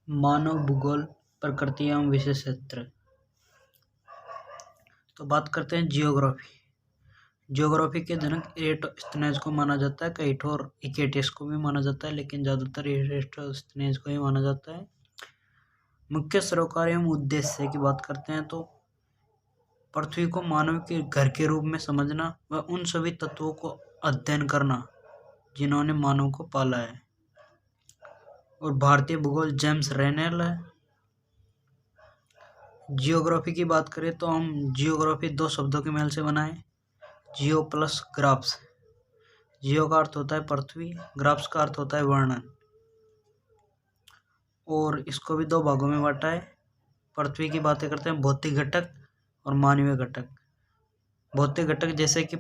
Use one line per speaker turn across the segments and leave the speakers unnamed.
मानव भूगोल, प्रकृति एवं विशेष क्षेत्र। तो बात करते हैं जियोग्राफी। जियोग्राफी के जनक इरेटोस्थेनेज को माना जाता है, कई ठोर इकेटियस को भी माना जाता है, लेकिन ज़्यादातर इरेटोस्थेनेज को ही माना जाता है। मुख्य सरोकार एवं उद्देश्य की बात करते हैं तो पृथ्वी को मानव के घर के रूप में समझना व उन सभी तत्वों को अध्ययन करना जिन्होंने मानव को पाला है। और भारतीय भूगोल जेम्स रेनेल है। जियोग्राफी की बात करें तो हम जियोग्राफी दो शब्दों के मेल से बना है, जियो प्लस ग्राफ्स। जियो का अर्थ होता है पृथ्वी, ग्राफ्स का अर्थ होता है वर्णन। और इसको भी दो भागों में बांटा है। पृथ्वी की बातें करते हैं भौतिक घटक और मानवीय घटक। भौतिक घटक जैसे कि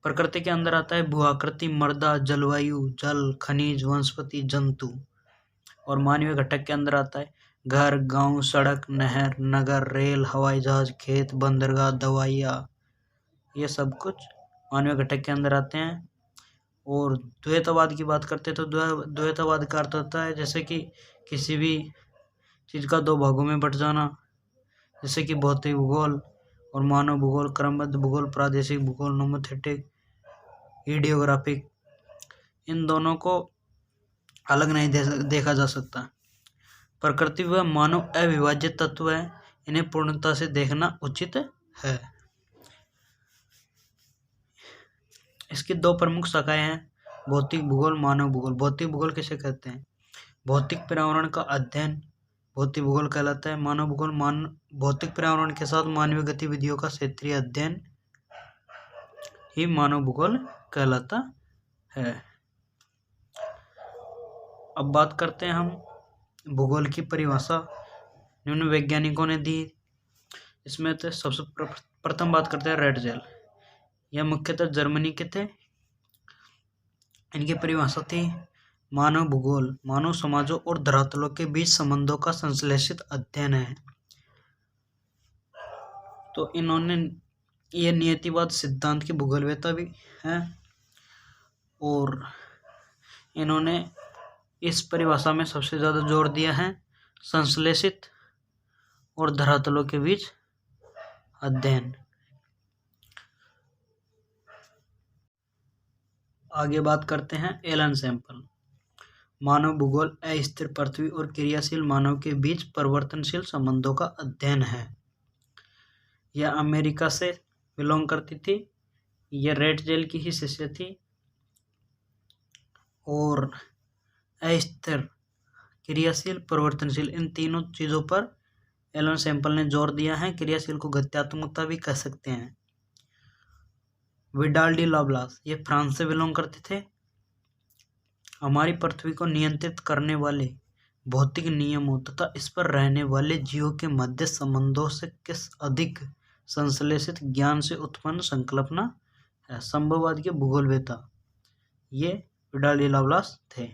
प्रकृति के अंदर आता है भू-आकृति, मृदा, जलवायु, जल, खनिज, वनस्पति, जंतु। और मानवीय घटक के अंदर आता है घर, गांव, सड़क, नहर, नगर, रेल, हवाई जहाज, खेत, बंदरगाह, दवाइयाँ, ये सब कुछ मानवीय घटक के अंदर आते हैं। और द्वैतवाद की बात करते हैं तो द्वैतवाद का अर्थ होता है जैसे कि किसी भी चीज़ का दो भागों में बट जाना, जैसे कि भौतिक भूगोल और मानव भूगोल, क्रमबद्ध भूगोल, प्रादेशिक भूगोल, नोमोथेटिक, ईडियोग्राफिक। इन दोनों को अलग नहीं देखा जा सकता। प्रकृति व मानव अविभाज्य तत्व है, इन्हें पूर्णता से देखना उचित है। इसकी दो प्रमुख शाखाएं हैं, भौतिक भूगोल, मानव भूगोल। भौतिक भूगोल किसे कहते हैं? भौतिक पर्यावरण का अध्ययन भौतिक भूगोल कहलाता है। मानव भूगोल भौतिक पर्यावरण के साथ मानवीय गतिविधियों का क्षेत्रीय अध्ययन ही मानव भूगोल कहलाता है। अब बात करते हैं हम भूगोल की परिभाषा निम्न वैज्ञानिकों ने दी। इसमें तो सबसे प्रथम बात करते हैं रेटजेल। यह मुख्यतः जर्मनी के थे। इनकी परिभाषा थी मानव भूगोल मानव समाजों और धरातलों के बीच संबंधों का संश्लेषित अध्ययन है। तो इन्होंने यह नियतिवाद सिद्धांत की भूगोलवेत्ता भी है। और इन्होंने इस परिभाषा में सबसे ज़्यादा जोर दिया है संश्लेषित और धरातलों के बीच अध्ययन। आगे बात करते हैं एलन सैंपल। मानव भूगोल अस्थिर पृथ्वी और क्रियाशील मानव के बीच परिवर्तनशील संबंधों का अध्ययन है। यह अमेरिका से बिलोंग करती थी। यह रेटजेल की ही शिष्य थी। और अस्थिर, क्रियाशील, परिवर्तनशील, इन तीनों चीज़ों पर एलन सैंपल ने जोर दिया है। क्रियाशील को गत्यात्मकता भी कह सकते हैं। विडाल डी लाब्लास, ये फ्रांस से बिलोंग करते थे। हमारी पृथ्वी को नियंत्रित करने वाले भौतिक नियमों तथा इस पर रहने वाले जीवों के मध्य संबंधों से किस अधिक संश्लेषित ज्ञान से उत्पन्न संकल्पना है। संभववाद के भूगोलवेत्ता ये विडाल डी लाब्लास थे।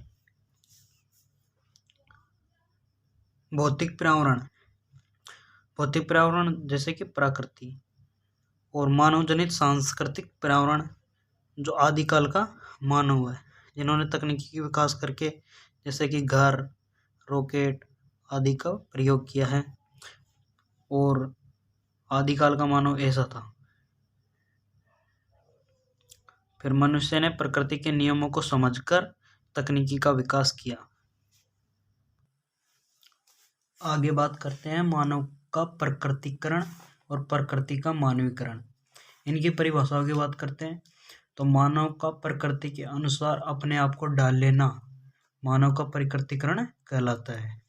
भौतिक पर्यावरण जैसे कि प्रकृति और मानवजनित सांस्कृतिक पर्यावरण जो आदिकाल का मानव है, जिन्होंने तकनीकी की विकास करके जैसे कि घर, रॉकेट आदि का प्रयोग किया है। और आदिकाल का मानव ऐसा था। फिर मनुष्य ने प्रकृति के नियमों को समझकर तकनीकी का विकास किया। आगे बात करते हैं मानव का प्रकृतिकरण और प्रकृति का मानवीकरण। इनकी परिभाषाओं की बात करते हैं तो मानव का प्रकृति के अनुसार अपने आप को ढाल लेना मानव का प्रकृतिकरण कहलाता है।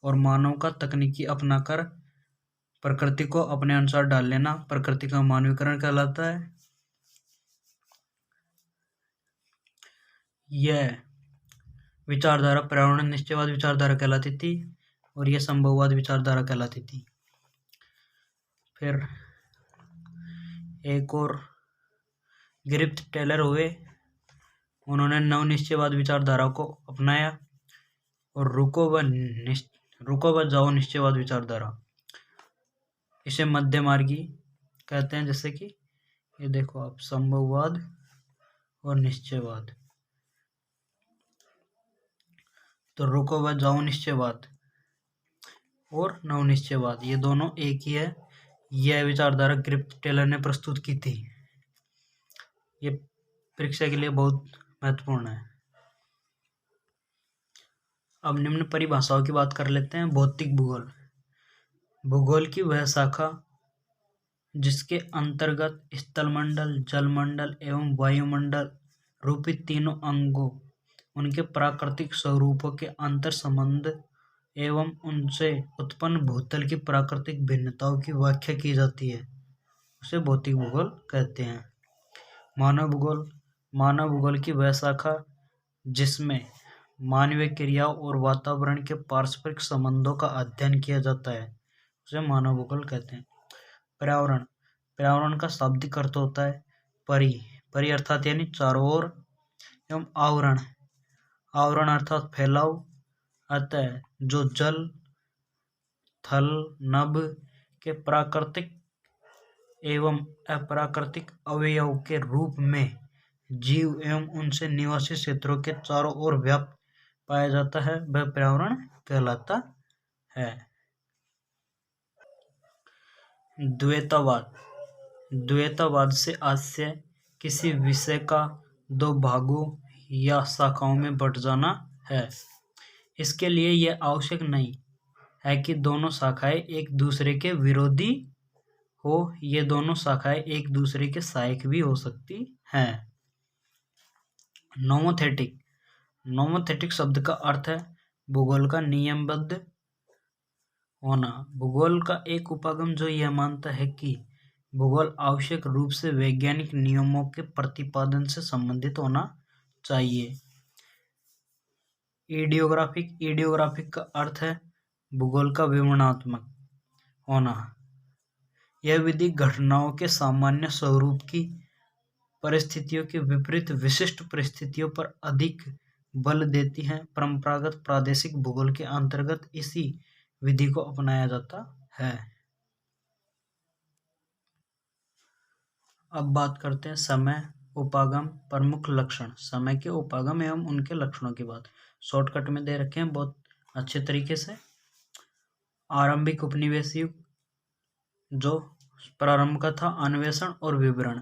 और मानव का तकनीकी अपनाकर प्रकृति को अपने अनुसार ढाल लेना प्रकृति का मानवीकरण कहलाता है। यह विचारधारा पर्यावरण निश्चयवाद विचारधारा कहलाती थी और यह संभववाद विचारधारा कहलाती थी। फिर एक और ग्रिफ्थ टेलर हुए, उन्होंने नवनिश्चयवाद विचारधारा को अपनाया। और रुको व जाओ निश्चयवाद विचारधारा, इसे मध्यमार्गी कहते हैं। जैसे कि ये देखो आप, संभववाद और निश्चयवाद। तो रुको व जाओ निश्चयवाद और नवनिश्चयवाद ये दोनों एक ही है। यह विचारधारा ग्रिफिथ टेलर ने प्रस्तुत की थी। ये परीक्षा के लिए बहुत महत्वपूर्ण है। अब निम्न परिभाषाओं की बात कर लेते हैं। भौतिक भूगोल, भूगोल की वह शाखा जिसके अंतर्गत स्थलमंडल, जलमंडल एवं वायुमंडल रूपी तीनों अंगों, उनके प्राकृतिक स्वरूपों के अंतर संबंध एवं उनसे उत्पन्न भूतल की प्राकृतिक भिन्नताओं की व्याख्या की जाती है, उसे भौतिक भूगोल कहते हैं। मानव भूगोल, मानव भूगोल की वह शाखा जिसमें मानवीय क्रियाओं और वातावरण के पारस्परिक संबंधों का अध्ययन किया जाता है, उसे मानव भूगोल कहते हैं। पर्यावरण, पर्यावरण का शाब्दिक अर्थ होता है परि अर्थात यानी चारों ओर, एवं आवरण, आवरण अर्थात फैलाव, अतः जो जल, थल, नभ के प्राकृतिक एवं अप्राकृतिक अवयव के रूप में जीव एवं उनसे निवासी क्षेत्रों के चारों ओर व्याप्त पाया जाता है, वह पर्यावरण कहलाता है। द्वैतवाद, द्वैतवाद से आशय किसी विषय का दो भागों या शाखाओं में बंट जाना है। इसके लिए यह आवश्यक नहीं है कि दोनों शाखाएं एक दूसरे के विरोधी हो, ये दोनों शाखाएं एक दूसरे के सहायक भी हो सकती हैं। नोमोथेटिक, नोमोथेटिक शब्द का अर्थ है भूगोल का नियमबद्ध होना। भूगोल का एक उपागम जो यह मानता है कि भूगोल आवश्यक रूप से वैज्ञानिक नियमों के प्रतिपादन से संबंधित होना चाहिए। इडियोग्राफिक, इडियोग्राफिक का अर्थ है भूगोल का विवरणात्मक होना। यह विधि घटनाओं के सामान्य स्वरूप की परिस्थितियों के विपरीत विशिष्ट परिस्थितियों पर अधिक बल देती है। परंपरागत प्रादेशिक भूगोल के अंतर्गत इसी विधि को अपनाया जाता है। अब बात करते हैं समय, उपागम, प्रमुख लक्षण। समय के उपागम एवं उनके लक्षणों की बात शॉर्टकट में दे रखे हैं बहुत अच्छे तरीके से। आरंभिक उपनिवेश युग, जो प्रारंभ का था, अन्वेषण और विवरण,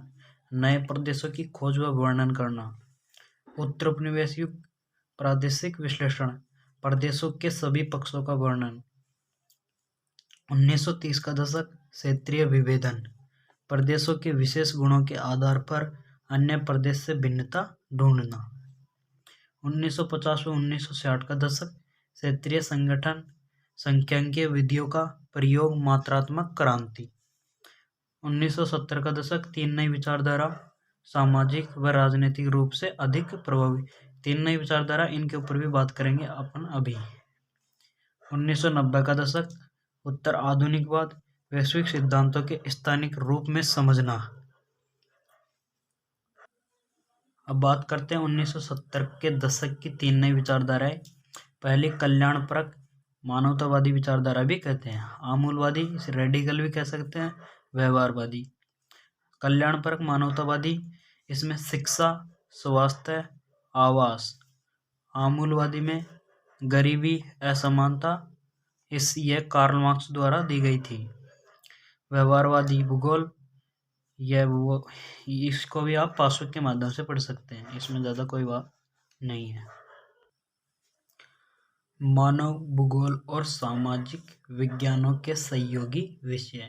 नए प्रदेशों की खोज व वर्णन करना। उत्तर उपनिवेश युग, प्रादेशिक विश्लेषण, प्रदेशों के सभी पक्षों का वर्णन। 1930 का दशक, क्षेत्रीय विभेदन, प्रदेशों के विशेष गुणों के आधार पर अन्य प्रदेश से भिन्नता ढूंढना। 1950 व 1960 का दशक, क्षेत्रीय संगठन, सांख्यिकीय विधियों का प्रयोग, मात्रात्मक क्रांति। 1970 का दशक, तीन नई विचारधारा, सामाजिक व राजनीतिक रूप से अधिक प्रभावी। तीन नई विचारधारा, इनके ऊपर भी बात करेंगे अपन अभी। 1990 का दशक, उत्तर आधुनिकवाद, वैश्विक सिद्धांतों के स्थानिक रूप में समझना। अब बात करते हैं 1970 के दशक की तीन नई विचारधाराएं। पहली, कल्याणपरक मानवतावादी विचारधारा भी कहते हैं, आमूलवादी, इसे रेडिकल भी कह सकते हैं, व्यवहारवादी। कल्याणपरक मानवतावादी, इसमें शिक्षा, स्वास्थ्य, आवास। आमूलवादी में गरीबी, असमानता, यह कार्ल मार्क्स द्वारा दी गई थी। व्यवहारवादी भूगोल, इसको भी आप पासबुक के माध्यम से पढ़ सकते हैं, इसमें ज़्यादा कोई बात नहीं है। मानव भूगोल और सामाजिक विज्ञानों के सहयोगी विषय।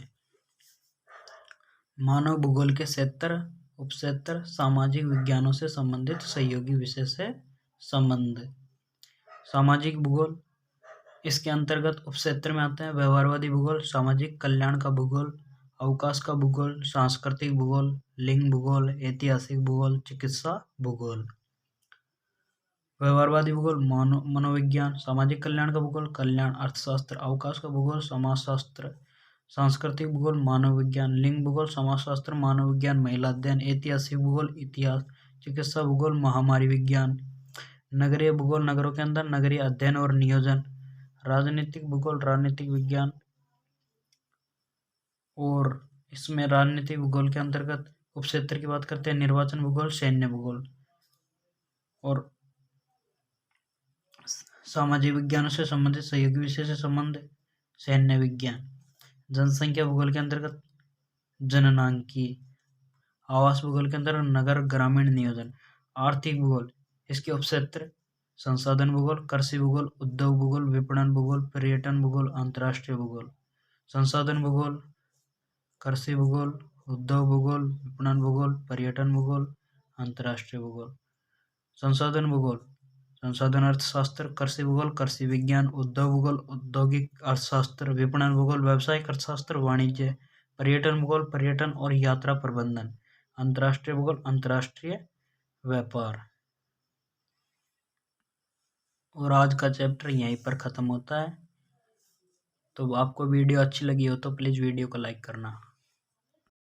मानव भूगोल के क्षेत्र, उपक्षेत्र, सामाजिक विज्ञानों से संबंधित सहयोगी विषय से संबंध। सामाजिक भूगोल, इसके अंतर्गत उपक्षेत्र में आते हैं व्यवहारवादी भूगोल, सामाजिक कल्याण का भूगोल, अवकाश का भूगोल, सांस्कृतिक भूगोल, लिंग भूगोल, ऐतिहासिक भूगोल, चिकित्सा भूगोल। व्यवहारवादी भूगोल, मनोविज्ञान, सामाजिक कल्याण का भूगोल, कल्याण अर्थशास्त्र, अवकाश का भूगोल, समाजशास्त्र, सांस्कृतिक भूगोल, मानव विज्ञान, लिंग भूगोल, समाजशास्त्र, मानव विज्ञान, महिला अध्ययन, ऐतिहासिक भूगोल, इतिहास, चिकित्सा भूगोल, महामारी विज्ञान। नगरीय भूगोल, नगरों के अंदर नगरीय अध्ययन और नियोजन। राजनीतिक भूगोल, राजनीतिक विज्ञान, और इसमें राजनीतिक भूगोल के अंतर्गत उपक्षेत्र की बात करते हैं निर्वाचन भूगोल, सैन्य भूगोल। और सामाजिक विज्ञानों से संबंधित सहयोगी विषय से संबंध, सैन्य विज्ञान। जनसंख्या भूगोल के अंतर्गत जननांकीय। आवास भूगोल के अंदर नगर ग्रामीण नियोजन। आर्थिक भूगोल, इसके उपक्षेत्र संसाधन भूगोल, कृषि भूगोल, उद्योग भूगोल, विपणन भूगोल, पर्यटन भूगोल, अंतर्राष्ट्रीय भूगोल। संसाधन भूगोल, कृषि भूगोल, उद्योग भूगोल, विपणन भूगोल, पर्यटन भूगोल, अंतर्राष्ट्रीय भूगोल। संसाधन भूगोल, संसाधन अर्थशास्त्र, कृषि भूगोल, कृषि विज्ञान, उद्योग भूगोल, औद्योगिक अर्थशास्त्र, विपणन भूगोल, व्यावसायिक अर्थशास्त्र, वाणिज्य, पर्यटन भूगोल, पर्यटन और यात्रा प्रबंधन, अंतर्राष्ट्रीय भूगोल, अंतर्राष्ट्रीय व्यापार। और आज का चैप्टर यहीं पर ख़त्म होता है। तो आपको वीडियो अच्छी लगी हो तो प्लीज़ वीडियो को लाइक करना।